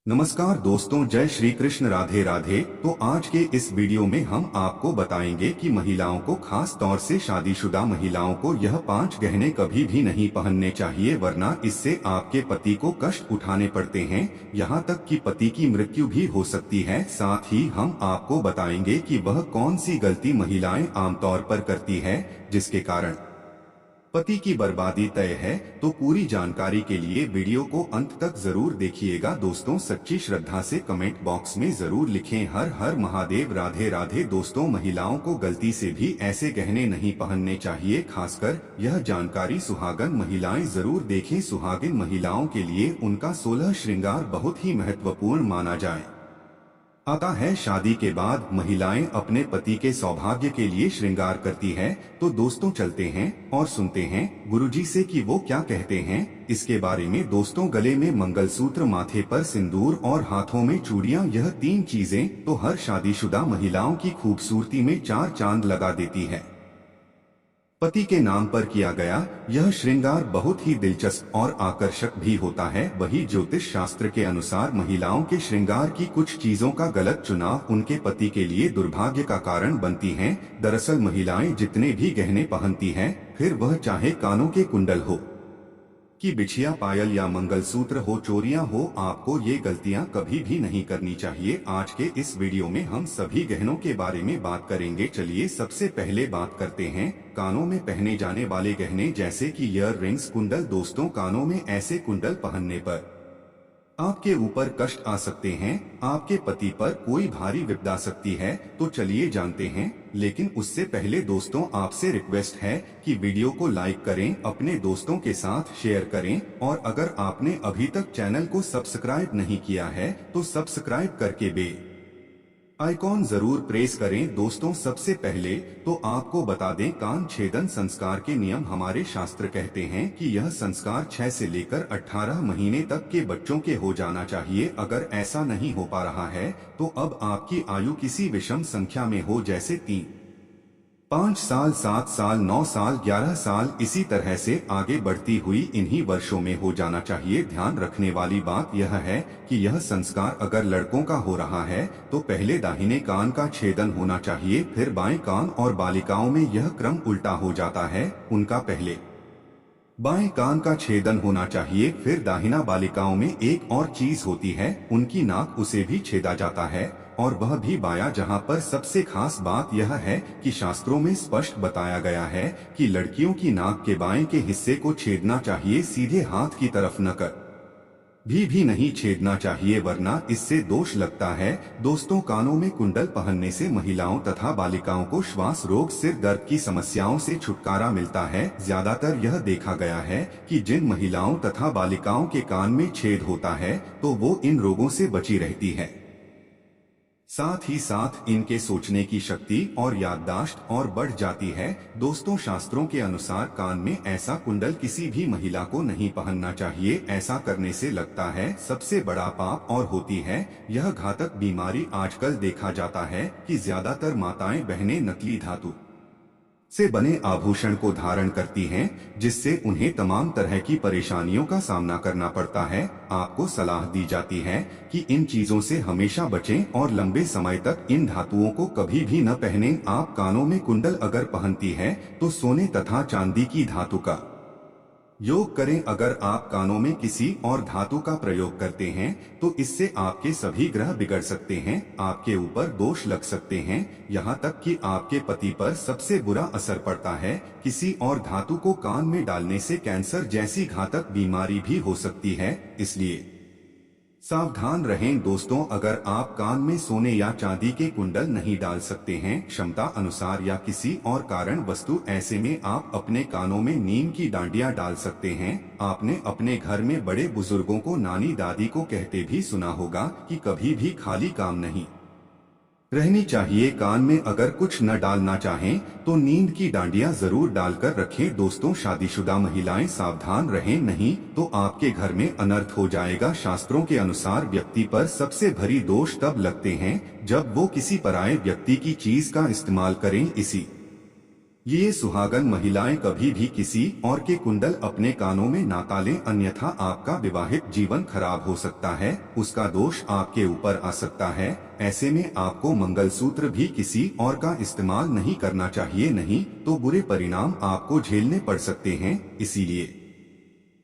नमस्कार दोस्तों, जय श्री कृष्ण, राधे राधे। तो आज के इस वीडियो में हम आपको बताएंगे कि महिलाओं को, खास तौर से शादीशुदा महिलाओं को, यह 5 गहने कभी भी नहीं पहनने चाहिए, वरना इससे आपके पति को कष्ट उठाने पड़ते हैं, यहाँ तक कि पति की मृत्यु भी हो सकती है। साथ ही हम आपको बताएंगे कि वह कौन सी गलती महिलाएं आमतौर पर करती है जिसके कारण पति की बर्बादी तय है। तो पूरी जानकारी के लिए वीडियो को अंत तक जरूर देखिएगा। दोस्तों, सच्ची श्रद्धा से कमेंट बॉक्स में जरूर लिखें हर हर महादेव, राधे राधे। दोस्तों, महिलाओं को गलती से भी ऐसे गहने नहीं पहनने चाहिए, खासकर यह जानकारी सुहागन महिलाएं जरूर देखें। सुहागिन महिलाओं के लिए उनका 16 श्रृंगार बहुत ही महत्वपूर्ण माना जाए आता है। शादी के बाद महिलाएं अपने पति के सौभाग्य के लिए श्रृंगार करती है। तो दोस्तों, चलते हैं और सुनते हैं गुरुजी से कि वो क्या कहते हैं इसके बारे में। दोस्तों, गले में मंगलसूत्र, माथे पर सिंदूर और हाथों में चूड़ियां, यह 3 चीजें तो हर शादीशुदा महिलाओं की खूबसूरती में 4 चांद लगा देती है। पति के नाम पर किया गया यह श्रृंगार बहुत ही दिलचस्प और आकर्षक भी होता है। वही ज्योतिष शास्त्र के अनुसार महिलाओं के श्रृंगार की कुछ चीजों का गलत चुनाव उनके पति के लिए दुर्भाग्य का कारण बनती हैं। दरअसल महिलाएं जितने भी गहने पहनती हैं, फिर वह चाहे कानों के कुंडल हो कि बिछिया, पायल या मंगलसूत्र हो, चोरियां हो, आपको ये गलतियां कभी भी नहीं करनी चाहिए। आज के इस वीडियो में हम सभी गहनों के बारे में बात करेंगे। चलिए सबसे पहले बात करते हैं कानों में पहने जाने वाले गहने, जैसे कि ईयर रिंग्स, कुंडल। दोस्तों, कानों में ऐसे कुंडल पहनने पर आपके ऊपर कष्ट आ सकते हैं, आपके पति पर कोई भारी विपदा आ सकती है। तो चलिए जानते हैं, लेकिन उससे पहले दोस्तों, आपसे रिक्वेस्ट है कि वीडियो को लाइक करें, अपने दोस्तों के साथ शेयर करें, और अगर आपने अभी तक चैनल को सब्सक्राइब नहीं किया है तो सब्सक्राइब करके बेल आइकॉन जरूर प्रेस करें। दोस्तों, सबसे पहले तो आपको बता दें, कान छेदन संस्कार के नियम। हमारे शास्त्र कहते हैं कि यह संस्कार 6 से लेकर 18 महीने तक के बच्चों के हो जाना चाहिए। अगर ऐसा नहीं हो पा रहा है तो अब आपकी आयु किसी विषम संख्या में हो, जैसे 3, 5 साल, 7 साल, 9 साल, 11 साल, इसी तरह से आगे बढ़ती हुई इन्हीं वर्षों में हो जाना चाहिए। ध्यान रखने वाली बात यह है कि यह संस्कार अगर लड़कों का हो रहा है तो पहले दाहिने कान का छेदन होना चाहिए, फिर बाएं कान, और बालिकाओं में यह क्रम उल्टा हो जाता है, उनका पहले बाएं कान का छेदन होना चाहिए, फिर दाहिना। बालिकाओं में एक और चीज होती है, उनकी नाक, उसे भी छेदा जाता है, और वह भी बायां। जहां पर सबसे खास बात यह है कि शास्त्रों में स्पष्ट बताया गया है कि लड़कियों की नाक के बाएं के हिस्से को छेदना चाहिए, सीधे हाथ की तरफ न कर भी नहीं छेदना चाहिए, वरना इससे दोष लगता है। दोस्तों, कानों में कुंडल पहनने से महिलाओं तथा बालिकाओं को श्वास रोग, सिर दर्द की समस्याओं से छुटकारा मिलता है। ज्यादातर यह देखा गया है कि जिन महिलाओं तथा बालिकाओं के कान में छेद होता है तो वो इन रोगों से बची रहती है। साथ ही साथ इनके सोचने की शक्ति और याददाश्त और बढ़ जाती है। दोस्तों, शास्त्रों के अनुसार कान में ऐसा कुंडल किसी भी महिला को नहीं पहनना चाहिए। ऐसा करने से लगता है सबसे बड़ा पाप और होती है यह घातक बीमारी। आजकल देखा जाता है कि ज्यादातर माताएं बहनें नकली धातु से बने आभूषण को धारण करती हैं, जिससे उन्हें तमाम तरह की परेशानियों का सामना करना पड़ता है। आपको सलाह दी जाती है कि इन चीजों से हमेशा बचें और लंबे समय तक इन धातुओं को कभी भी न पहनें। आप कानों में कुंडल अगर पहनती है तो सोने तथा चांदी की धातु का योग करें। अगर आप कानों में किसी और धातु का प्रयोग करते हैं तो इससे आपके सभी ग्रह बिगड़ सकते हैं, आपके ऊपर दोष लग सकते हैं, यहाँ तक कि आपके पति पर सबसे बुरा असर पड़ता है। किसी और धातु को कान में डालने से कैंसर जैसी घातक बीमारी भी हो सकती है, इसलिए सावधान रहें। दोस्तों, अगर आप कान में सोने या चांदी के कुंडल नहीं डाल सकते हैं क्षमता अनुसार या किसी और कारण वस्तु, ऐसे में आप अपने कानों में नीम की डांडियां डाल सकते हैं। आपने अपने घर में बड़े बुजुर्गों को, नानी दादी को कहते भी सुना होगा कि कभी भी खाली काम नहीं रहनी चाहिए। कान में अगर कुछ न डालना चाहें तो नींद की डांडियां जरूर डालकर रखें। दोस्तों, शादीशुदा महिलाएं सावधान रहें, नहीं तो आपके घर में अनर्थ हो जाएगा। शास्त्रों के अनुसार व्यक्ति पर सबसे भारी दोष तब लगते हैं जब वो किसी पराये व्यक्ति की चीज का इस्तेमाल करें। इसी ये सुहागन महिलाएं कभी भी किसी और के कुंडल अपने कानों में ना डालें, अन्यथा आपका विवाहित जीवन खराब हो सकता है, उसका दोष आपके ऊपर आ सकता है। ऐसे में आपको मंगलसूत्र भी किसी और का इस्तेमाल नहीं करना चाहिए, नहीं तो बुरे परिणाम आपको झेलने पड़ सकते हैं। इसीलिए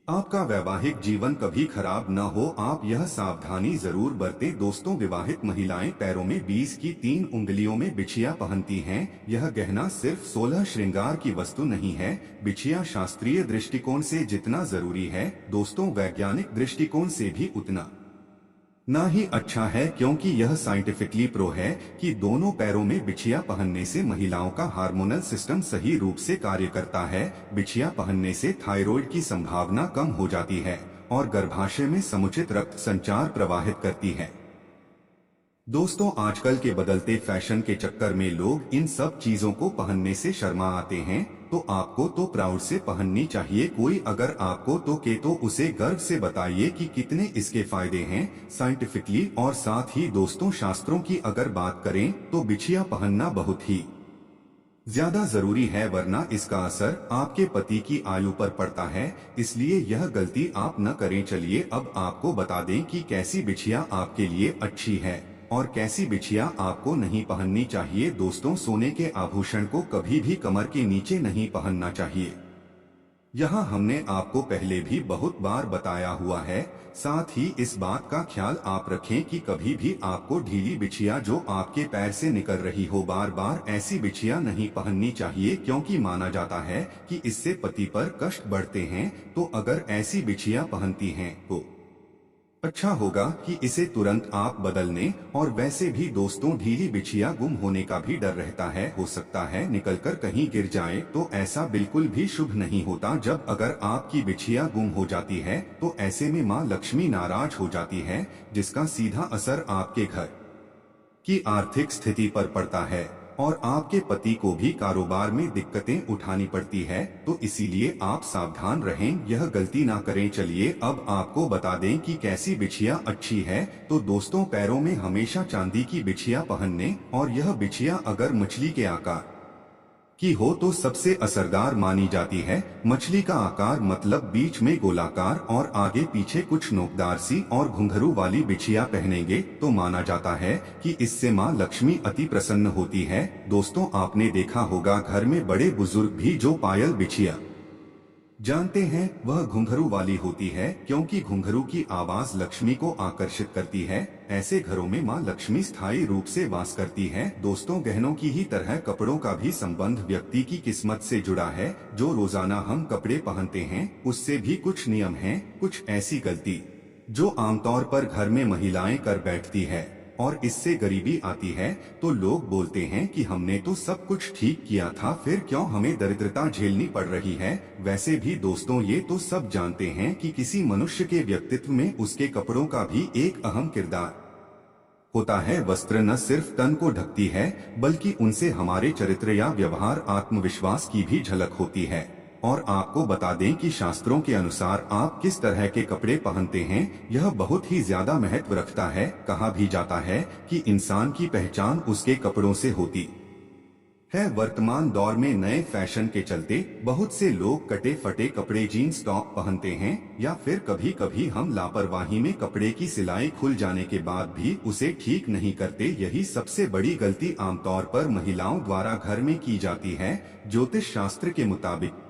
आपका वैवाहिक जीवन कभी खराब न हो, आप यह सावधानी जरूर बरतें। दोस्तों, विवाहित महिलाएं पैरों में 20 की 3 उंगलियों में बिछिया पहनती हैं। यह गहना सिर्फ 16 श्रृंगार की वस्तु नहीं है। बिछिया शास्त्रीय दृष्टिकोण से जितना जरूरी है, दोस्तों, वैज्ञानिक दृष्टिकोण से भी उतना ना ही अच्छा है, क्योंकि यह साइंटिफिकली प्रो है कि दोनों पैरों में बिछिया पहनने से महिलाओं का हार्मोनल सिस्टम सही रूप से कार्य करता है। बिछिया पहनने से थायराइड की संभावना कम हो जाती है और गर्भाशय में समुचित रक्त संचार प्रवाहित करती है। दोस्तों, आजकल के बदलते फैशन के चक्कर में लोग इन सब चीजों को पहनने से शर्मा आते हैं, तो आपको तो प्राउड से पहननी चाहिए। कोई अगर आपको तो उसे गर्व से बताइए कि कितने इसके फायदे हैं साइंटिफिकली। और साथ ही दोस्तों, शास्त्रों की अगर बात करें तो बिछिया पहनना बहुत ही ज्यादा जरूरी है, वरना इसका असर आपके पति की आयु पर पड़ता है। इसलिए यह गलती आप न करें। चलिए अब आपको बता दें कि कैसी बिछिया आपके लिए अच्छी है और कैसी बिछिया आपको नहीं पहननी चाहिए। दोस्तों, सोने के आभूषण को कभी भी कमर के नीचे नहीं पहनना चाहिए। यहाँ हमने आपको पहले भी बहुत बार बताया हुआ है। साथ ही इस बात का ख्याल आप रखें कि कभी भी आपको ढीली बिछिया जो आपके पैर से निकल रही हो, बार बार ऐसी बिछिया नहीं पहननी चाहिए, क्योंकि माना जाता है कि इससे पति पर कष्ट बढ़ते हैं। तो अगर ऐसी बिछिया पहनती हैं तो अच्छा होगा कि इसे तुरंत आप बदल लें। और वैसे भी दोस्तों, ढीली बिछिया गुम होने का भी डर रहता है, हो सकता है निकलकर कहीं गिर जाए, तो ऐसा बिल्कुल भी शुभ नहीं होता। जब अगर आपकी बिछिया गुम हो जाती है तो ऐसे में माँ लक्ष्मी नाराज हो जाती है, जिसका सीधा असर आपके घर की आर्थिक स्थिति पर पड़ता है और आपके पति को भी कारोबार में दिक्कतें उठानी पड़ती है। तो इसीलिए आप सावधान रहें, यह गलती ना करें। चलिए अब आपको बता दें कि कैसी बिछिया अच्छी है। तो दोस्तों, पैरों में हमेशा चांदी की बिछिया पहनने, और यह बिछिया अगर मछली के आकार की हो तो सबसे असरदार मानी जाती है। मछली का आकार मतलब बीच में गोलाकार और आगे पीछे कुछ नोकदार सी और घुंघरू वाली बिछिया पहनेंगे तो माना जाता है कि इससे माँ लक्ष्मी अति प्रसन्न होती है। दोस्तों, आपने देखा होगा घर में बड़े बुजुर्ग भी जो पायल बिछिया जानते हैं वह घुंघरू वाली होती है, क्योंकि घुंघरू की आवाज लक्ष्मी को आकर्षित करती है। ऐसे घरों में माँ लक्ष्मी स्थायी रूप से वास करती है। दोस्तों, गहनों की ही तरह कपड़ों का भी संबंध व्यक्ति की किस्मत से जुड़ा है। जो रोजाना हम कपड़े पहनते हैं उससे भी कुछ नियम हैं, कुछ ऐसी गलती जो आमतौर पर घर में महिलाएं कर बैठती है और इससे गरीबी आती है। तो लोग बोलते हैं कि हमने तो सब कुछ ठीक किया था, फिर क्यों हमें दरिद्रता झेलनी पड़ रही है। वैसे भी दोस्तों, ये तो सब जानते हैं कि किसी मनुष्य के व्यक्तित्व में उसके कपड़ों का भी एक अहम किरदार होता है। वस्त्र न सिर्फ तन को ढकती है, बल्कि उनसे हमारे चरित्र या व्यवहार, आत्मविश्वास की भी झलक होती है। और आपको बता दें कि शास्त्रों के अनुसार आप किस तरह के कपड़े पहनते हैं यह बहुत ही ज्यादा महत्व रखता है। कहा भी जाता है कि इंसान की पहचान उसके कपड़ों से होती है। वर्तमान दौर में नए फैशन के चलते बहुत से लोग कटे फटे कपड़े, जीन्स टॉप पहनते हैं, या फिर कभी कभी हम लापरवाही में कपड़े की सिलाई खुल जाने के बाद भी उसे ठीक नहीं करते। यही सबसे बड़ी गलती आमतौर पर महिलाओं द्वारा घर में की जाती है। ज्योतिष शास्त्र के मुताबिक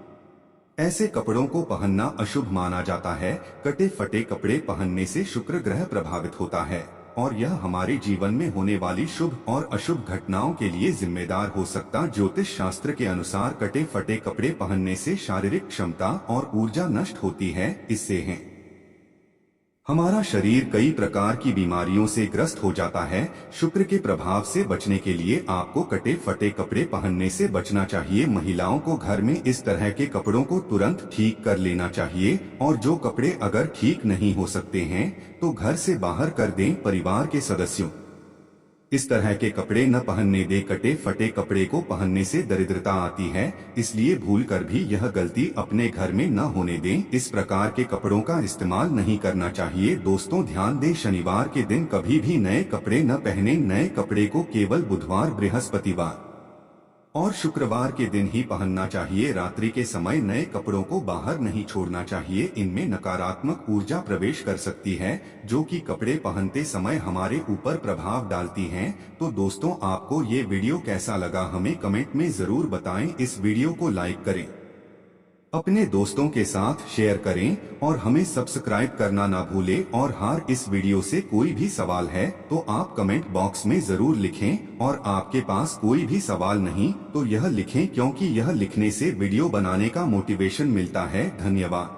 ऐसे कपड़ों को पहनना अशुभ माना जाता है। कटे फटे कपड़े पहनने से शुक्र ग्रह प्रभावित होता है और यह हमारे जीवन में होने वाली शुभ और अशुभ घटनाओं के लिए जिम्मेदार हो सकता। ज्योतिष शास्त्र के अनुसार कटे फटे कपड़े पहनने से शारीरिक क्षमता और ऊर्जा नष्ट होती है। इससे है हमारा शरीर कई प्रकार की बीमारियों से ग्रस्त हो जाता है। शुक्र के प्रभाव से बचने के लिए आपको कटे फटे कपड़े पहनने से बचना चाहिए। महिलाओं को घर में इस तरह के कपड़ों को तुरंत ठीक कर लेना चाहिए, और जो कपड़े अगर ठीक नहीं हो सकते हैं तो घर से बाहर कर दें। परिवार के सदस्यों इस तरह के कपड़े न पहनने दे। कटे फटे कपड़े को पहनने से दरिद्रता आती है, इसलिए भूलकर भी यह गलती अपने घर में न होने दें। इस प्रकार के कपड़ों का इस्तेमाल नहीं करना चाहिए। दोस्तों, ध्यान दें, शनिवार के दिन कभी भी नए कपड़े न पहने। नए कपड़े को केवल बुधवार, बृहस्पतिवार और शुक्रवार के दिन ही पहनना चाहिए। रात्रि के समय नए कपड़ों को बाहर नहीं छोड़ना चाहिए, इनमें नकारात्मक ऊर्जा प्रवेश कर सकती है जो कि कपड़े पहनते समय हमारे ऊपर प्रभाव डालती हैं। तो दोस्तों, आपको ये वीडियो कैसा लगा हमें कमेंट में जरूर बताएं। इस वीडियो को लाइक करें, अपने दोस्तों के साथ शेयर करें और हमें सब्सक्राइब करना ना भूलें। और हाँ, इस वीडियो से कोई भी सवाल है तो आप कमेंट बॉक्स में जरूर लिखें, और आपके पास कोई भी सवाल नहीं तो यह लिखें, क्योंकि यह लिखने से वीडियो बनाने का मोटिवेशन मिलता है। धन्यवाद।